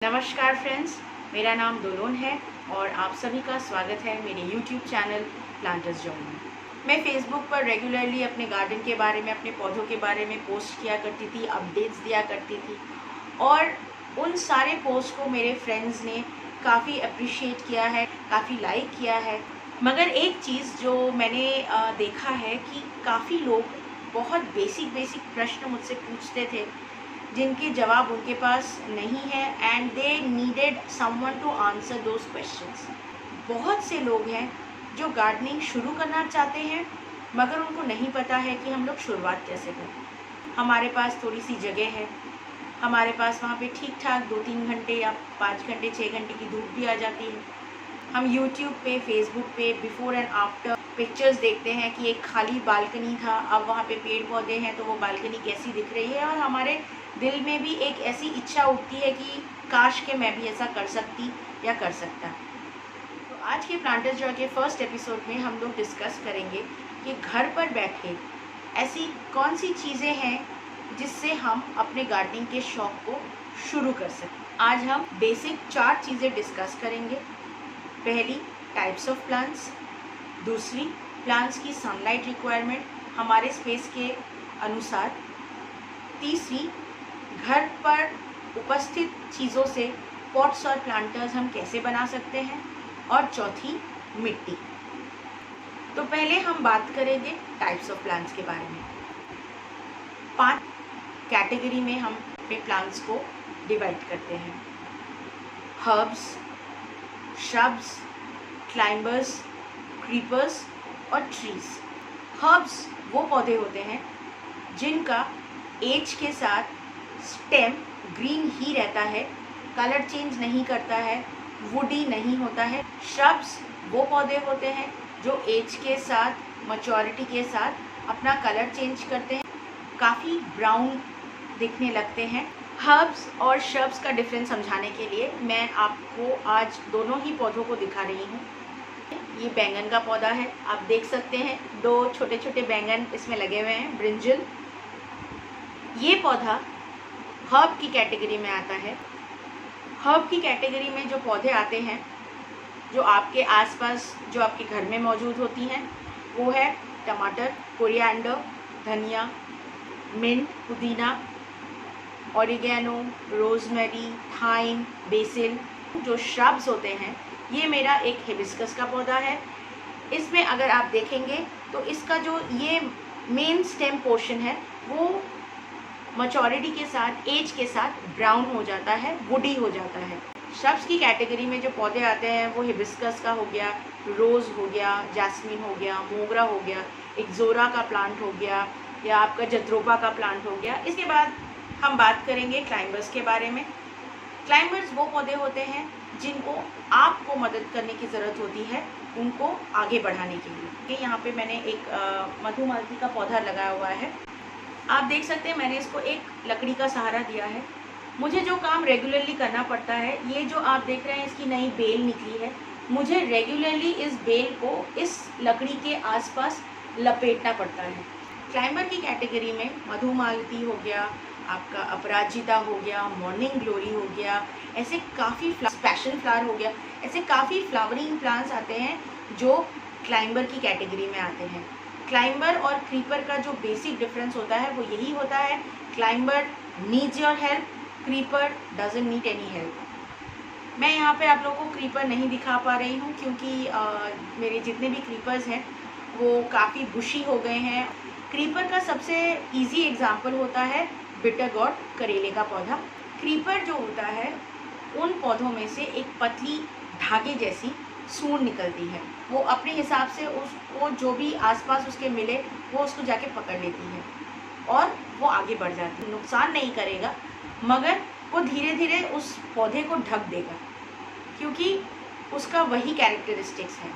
नमस्कार फ्रेंड्स, मेरा नाम दोलोन है और आप सभी का स्वागत है मेरे YouTube चैनल प्लांटर्स जॉय में। मैं फेसबुक पर रेगुलरली अपने गार्डन के बारे में, अपने पौधों के बारे में पोस्ट किया करती थी, अपडेट्स दिया करती थी और उन सारे पोस्ट को मेरे फ्रेंड्स ने काफ़ी अप्रिशिएट किया है, काफ़ी लाइक किया है। मगर एक चीज़ जो मैंने देखा है कि काफ़ी लोग बहुत बेसिक प्रश्न मुझसे पूछते थे जिनके जवाब उनके पास नहीं है and they needed someone to answer those questions. बहुत से लोग हैं जो गार्डनिंग शुरू करना चाहते हैं मगर उनको नहीं पता है कि हम लोग शुरुआत कैसे करें। हमारे पास थोड़ी सी जगह है, हमारे पास वहाँ पे ठीक ठाक 2-3 घंटे या 5 घंटे 6 घंटे की धूप भी आ जाती है। हम YouTube पे, फेसबुक पे बिफ़ोर एंड आफ्टर पिक्चर्स देखते हैं कि एक खाली बालकनी था, अब वहाँ पे पेड़ पौधे हैं तो वो बालकनी कैसी दिख रही है और हमारे दिल में भी एक ऐसी इच्छा उठती है कि काश के मैं भी ऐसा कर सकती या कर सकता। तो आज के प्लांटर्स जॉय के फर्स्ट एपिसोड में हम लोग डिस्कस करेंगे कि घर पर बैठे ऐसी कौन सी चीज़ें हैं जिससे हम अपने गार्डनिंग के शौक़ को शुरू कर सकें। आज हम बेसिक 4 चीज़ें डिस्कस करेंगे। पहली, टाइप्स ऑफ प्लांट्स। दूसरी, प्लांट्स की सनलाइट रिक्वायरमेंट हमारे स्पेस के अनुसार। तीसरी, घर पर उपस्थित चीज़ों से पॉट्स और प्लांटर्स हम कैसे बना सकते हैं। और चौथी, मिट्टी। तो पहले हम बात करेंगे टाइप्स ऑफ प्लांट्स के बारे में। 5 कैटेगरी में हम अपने प्लांट्स को डिवाइड करते हैं: हर्ब्स, श्रब्स, क्लाइंबर्स, क्रीपर्स और ट्रीज। हर्ब्स वो पौधे होते हैं जिनका एज के साथ स्टेम ग्रीन ही रहता है, कलर चेंज नहीं करता है, वुडी नहीं होता है। श्रब्स वो पौधे होते हैं जो एज के साथ, मैच्योरिटी के साथ अपना कलर चेंज करते हैं, काफ़ी ब्राउन दिखने लगते हैं। हर्ब्स और श्रब्स का डिफरेंस समझाने के लिए मैं आपको आज दोनों ही पौधों को दिखा रही हूँ। ये बैंगन का पौधा है, आप देख सकते हैं 2 छोटे छोटे बैंगन इसमें लगे हुए हैं, ब्रिंजल। ये पौधा हर्ब की कैटेगरी में आता है। हर्ब की कैटेगरी में जो पौधे आते हैं, जो आपके आसपास, जो आपके घर में मौजूद होती हैं, वो है टमाटर, कोरिएंडर, धनिया, मिंट, पुदीना, ऑरिगेनो, रोजमेरी, थाइम, बेसिल। जो श्रब्स होते हैं, ये मेरा एक हिबिस्कस का पौधा है। इसमें अगर आप देखेंगे तो इसका जो ये मेन स्टेम पोर्शन है वो मैच्योरिटी के साथ, एज के साथ ब्राउन हो जाता है, वुडी हो जाता है। श्रब्स की कैटेगरी में जो पौधे आते हैं वो हिबिस्कस का हो गया, रोज़ हो गया, जैस्मिन हो गया, मोगरा हो गया, एक्सोरा का प्लांट हो गया या आपका जत्रोपा का प्लांट हो गया। इसके बाद हम बात करेंगे क्लाइंबर्स के बारे में। क्लाइंबर्स वो पौधे होते हैं जिनको आपको मदद करने की ज़रूरत होती है उनको आगे बढ़ाने के लिए। यहाँ पे मैंने एक मधुमालती का पौधा लगाया हुआ है, आप देख सकते हैं। मैंने इसको एक लकड़ी का सहारा दिया है। मुझे जो काम रेगुलरली करना पड़ता है, ये जो आप देख रहे हैं इसकी नई बेल निकली है, मुझे रेगुलरली इस बेल को इस लकड़ी के आसपास लपेटना पड़ता है। क्लाइंबर की कैटेगरी में मधुमालती हो गया, आपका अपराजिता हो गया, मॉर्निंग ग्लोरी हो गया, ऐसे काफ़ी पैशन फ्लावर हो गया, ऐसे काफ़ी फ्लावरिंग प्लांट्स आते हैं जो क्लाइंबर की कैटेगरी में आते हैं। क्लाइंबर और क्रीपर का जो बेसिक डिफरेंस होता है वो यही होता है, climber needs your help, creeper doesn't need any help. मैं यहाँ पे आप लोगों को क्रीपर नहीं दिखा पा रही हूँ क्योंकि मेरे जितने भी क्रीपर्स हैं वो काफ़ी बुशी हो गए हैं। क्रीपर का सबसे इजी एग्जाम्पल होता है बिटर गॉड, करेले का पौधा। क्रीपर जो होता है उन पौधों में से एक पतली धागे जैसी सूंड निकलती है, वो अपने हिसाब से उसको जो भी आसपास उसके मिले वो उसको जाके पकड़ लेती है और वो आगे बढ़ जाती है। नुकसान नहीं करेगा मगर वो धीरे धीरे उस पौधे को ढक देगा क्योंकि उसका वही कैरेक्टरिस्टिक्स है।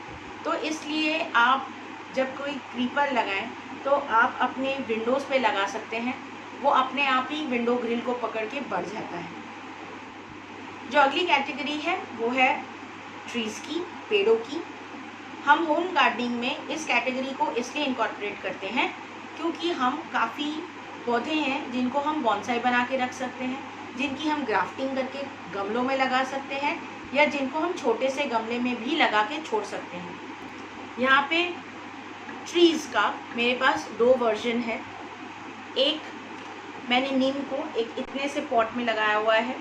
तो इसलिए आप जब कोई क्रीपर लगाएं तो आप अपने विंडोज़ पे लगा सकते हैं, वो अपने आप ही विंडो ग्रिल को पकड़ के बढ़ जाता है। जो अगली कैटेगरी है वो है ट्रीज़ की, पेड़ों की। हम होम गार्डनिंग में इस कैटेगरी को इसलिए इनकॉर्पोरेट करते हैं क्योंकि हम काफ़ी पौधे हैं जिनको हम बॉन्साई बना के रख सकते हैं, जिनकी हम ग्राफ्टिंग करके गमलों में लगा सकते हैं या जिनको हम छोटे से गमले में भी लगा के छोड़ सकते हैं। यहाँ पे ट्रीज़ का मेरे पास 2 वर्जन है। एक मैंने नीम को एक इतने से पॉट में लगाया हुआ है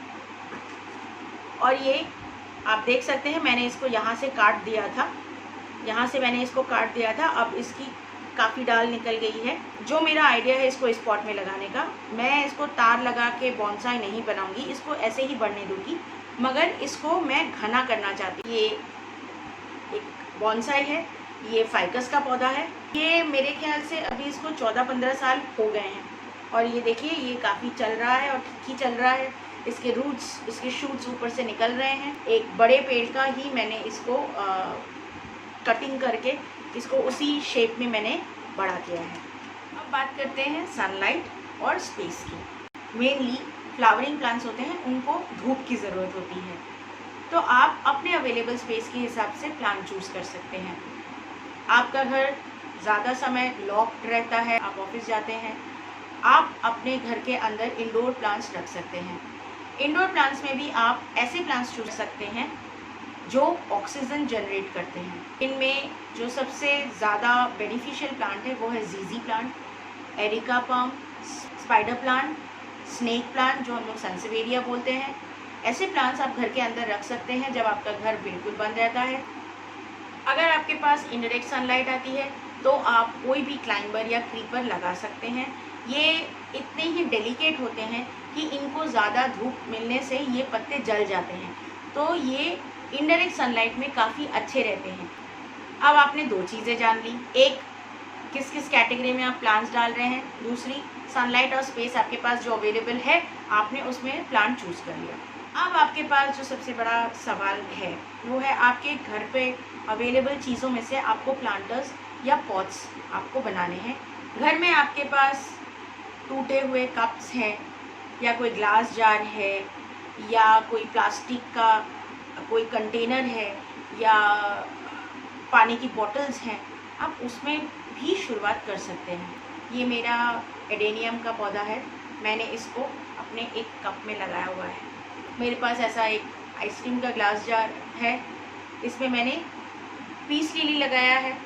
और ये आप देख सकते हैं मैंने इसको यहाँ से काट दिया था, यहाँ से मैंने इसको काट दिया था। अब इसकी काफ़ी डाल निकल गई है। जो मेरा आइडिया है इसको इस पॉट में लगाने का, मैं इसको तार लगा के बॉन्साई नहीं बनाऊंगी, इसको ऐसे ही बढ़ने दूंगी, मगर इसको मैं घना करना चाहती हूँ। ये एक बॉन्साई है, ये फाइकस का पौधा है। ये मेरे ख्याल से अभी इसको 14-15 साल हो गए हैं और ये देखिए ये काफ़ी चल रहा है और ठीक ही चल रहा है। इसके रूट्स, इसके शूट्स ऊपर से निकल रहे हैं। एक बड़े पेड़ का ही मैंने इसको कटिंग करके इसको उसी शेप में मैंने बड़ा किया है। अब बात करते हैं सनलाइट और स्पेस की। मेनली फ्लावरिंग प्लांट्स होते हैं, उनको धूप की ज़रूरत होती है, तो आप अपने अवेलेबल स्पेस के हिसाब से प्लांट चूज़ कर सकते हैं। आपका घर ज़्यादा समय लॉक्ड रहता है, आप ऑफिस जाते हैं, आप अपने घर के अंदर इंडोर प्लांट्स रख सकते हैं। इंडोर प्लांट्स में भी आप ऐसे प्लांट्स चुन सकते हैं जो ऑक्सीजन जनरेट करते हैं। इनमें जो सबसे ज़्यादा बेनिफिशियल प्लांट है वो है जीजी plant, areca palm, spider plant, snake plant जो हम लोग सनसेवेरिया बोलते हैं। ऐसे प्लांट्स आप घर के अंदर रख सकते हैं जब आपका घर बिल्कुल बंद रहता है। अगर आपके पास इनडायरेक्ट सनलाइट आती है तो आप कोई भी क्लाइंबर या क्रीपर लगा सकते हैं। ये इतने ही डेलिकेट होते हैं कि इनको ज़्यादा धूप मिलने से ये पत्ते जल जाते हैं, तो ये इनडायरेक्ट सनलाइट में काफ़ी अच्छे रहते हैं। अब आपने 2 चीज़ें जान ली, एक किस किस कैटेगरी में आप प्लांट्स डाल रहे हैं, दूसरी सनलाइट और स्पेस आपके पास जो अवेलेबल है आपने उसमें प्लांट चूज़ कर लिया। अब आपके पास जो सबसे बड़ा सवाल है वो है आपके घर पे अवेलेबल चीज़ों में से आपको प्लांटर्स या पॉट्स आपको बनाने हैं। घर में आपके पास टूटे हुए कप्स हैं या कोई ग्लास जार है या कोई प्लास्टिक का कोई कंटेनर है या पानी की बॉटल्स हैं, आप उसमें भी शुरुआत कर सकते हैं। ये मेरा एडेनियम का पौधा है, मैंने इसको अपने एक कप में लगाया हुआ है। मेरे पास ऐसा एक आइसक्रीम का ग्लास जार है, इसमें मैंने पीस लिली लगाया है।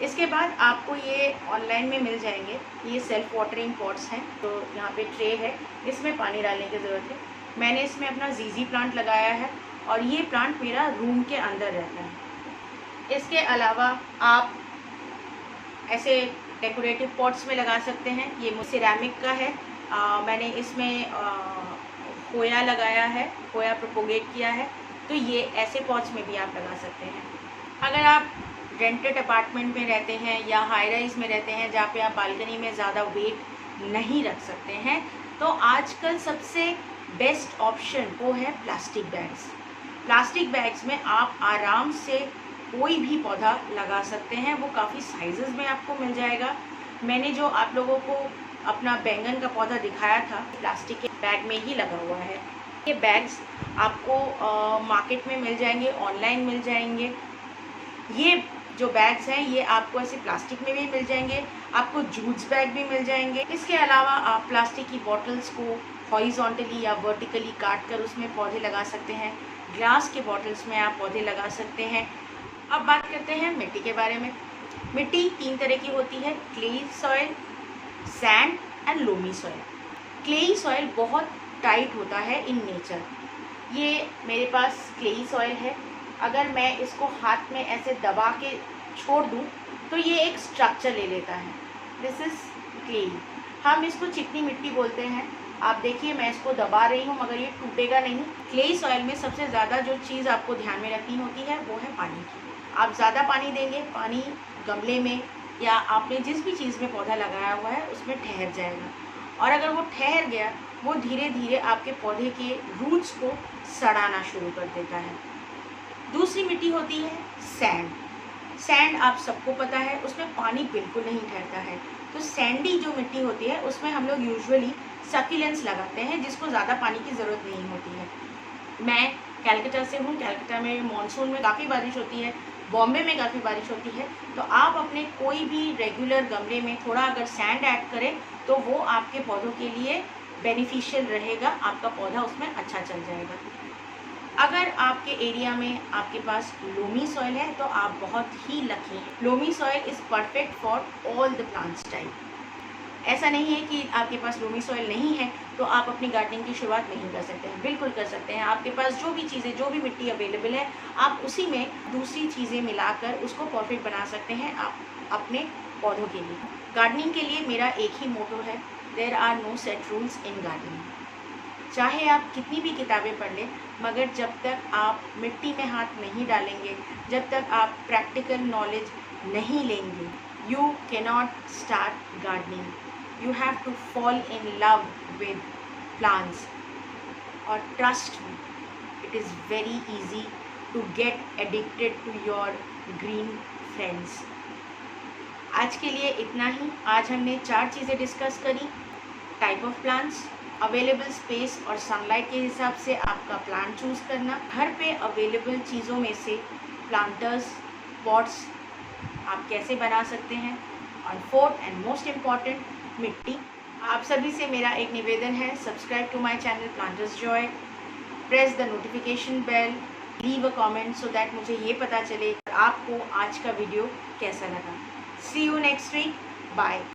इसके बाद आपको ये ऑनलाइन में मिल जाएंगे, ये सेल्फ वाटरिंग पॉट्स हैं। तो यहाँ पे ट्रे है, इसमें पानी डालने की ज़रूरत है। मैंने इसमें अपना जीजी प्लांट लगाया है और ये प्लांट मेरा रूम के अंदर रहता है। इसके अलावा आप ऐसे डेकोरेटिव पॉट्स में लगा सकते हैं। ये सिरेमिक का है, मैंने इसमें खोया लगाया है, खोया प्रोपोगेट किया है, तो ये ऐसे पॉट्स में भी आप लगा सकते हैं। अगर आप रेंटेड अपार्टमेंट में रहते हैं या हाई राइज में रहते हैं जहाँ पे आप बालकनी में ज़्यादा वेट नहीं रख सकते हैं, तो आजकल सबसे बेस्ट ऑप्शन वो है प्लास्टिक बैग्स। प्लास्टिक बैग्स में आप आराम से कोई भी पौधा लगा सकते हैं, वो काफ़ी साइजेस में आपको मिल जाएगा। मैंने जो आप लोगों को अपना बैंगन का पौधा दिखाया था, प्लास्टिक के बैग में ही लगा हुआ है। ये बैग्स आपको मार्केट में मिल जाएंगे, ऑनलाइन मिल जाएंगे। ये जो बैग्स हैं ये आपको ऐसे प्लास्टिक में भी मिल जाएंगे, आपको जूट्स बैग भी मिल जाएंगे। इसके अलावा आप प्लास्टिक की बॉटल्स को हॉरिजॉन्टली या वर्टिकली काट कर उसमें पौधे लगा सकते हैं। ग्लास के बॉटल्स में आप पौधे लगा सकते हैं। अब बात करते हैं मिट्टी के बारे में। मिट्टी 3 तरह की होती है, clayey soil, sand and loamy soil. Clayey soil बहुत टाइट होता है इन नेचर। ये मेरे पास क्लेई सॉइल है, अगर मैं इसको हाथ में ऐसे दबा के छोड़ दूँ तो ये एक स्ट्रक्चर ले लेता है। This is clay. हम इसको चिकनी मिट्टी बोलते हैं। आप देखिए मैं इसको दबा रही हूँ मगर ये टूटेगा नहीं। क्लेई सॉइल में सबसे ज़्यादा जो चीज़ आपको ध्यान में रखनी होती है वो है पानी की। आप ज़्यादा पानी देंगे, पानी गमले में या आपने जिस भी चीज़ में पौधा लगाया हुआ है उसमें ठहर जाएगा, और अगर वो ठहर गया वो धीरे धीरे आपके पौधे के रूट्स को सड़ाना शुरू कर देता है। दूसरी मिट्टी होती है सैंड। सैंड आप सबको पता है, उसमें पानी बिल्कुल नहीं ठहरता है। तो सैंडी जो मिट्टी होती है उसमें हम लोग यूजुअली सकुलेंट्स लगाते हैं जिसको ज़्यादा पानी की ज़रूरत नहीं होती है। मैं कलकत्ता से हूँ, कलकत्ता में मानसून में काफ़ी बारिश होती है, बॉम्बे में काफ़ी बारिश होती है। तो आप अपने कोई भी रेगुलर गमले में थोड़ा अगर सैंड ऐड करें तो वो आपके पौधों के लिए बेनिफिशियल रहेगा, आपका पौधा उसमें अच्छा चल जाएगा। अगर आपके एरिया में आपके पास लोमी सॉइल है तो आप बहुत ही लकी हैं। Loamy soil is perfect for all the plants type. ऐसा नहीं है कि आपके पास लोमी सॉइल नहीं है तो आप अपनी गार्डनिंग की शुरुआत नहीं कर सकते हैं, बिल्कुल कर सकते हैं। आपके पास जो भी चीज़ें, जो भी मिट्टी अवेलेबल है, आप उसी में दूसरी चीज़ें मिलाकर उसको परफेक्ट बना सकते हैं आप अपने पौधों के लिए। गार्डनिंग के लिए मेरा एक ही मोटो है, there are no set rules in gardening. चाहे आप कितनी भी किताबें पढ़ लें, मगर जब तक आप मिट्टी में हाथ नहीं डालेंगे, जब तक आप प्रैक्टिकल नॉलेज नहीं लेंगे, you cannot start gardening. You have to fall in love with plants, or trust me, it is very easy to get addicted to your green friends. आज के लिए इतना ही। आज हमने 4 चीज़ें डिस्कस करी। Type of plants, available space और sunlight के हिसाब से आपका प्लांट चूज़ करना, घर पे अवेलेबल चीज़ों में से प्लांटर्स, पॉट्स आप कैसे बना सकते हैं, और फोर्थ एंड मोस्ट इम्पॉर्टेंट, मिट्टी। आप सभी से मेरा एक निवेदन है, subscribe to my channel Planters Joy, press the notification bell, leave a comment so that मुझे ये पता चले आपको आज का वीडियो कैसा लगा। सी यू नेक्स्ट वीक, बाय।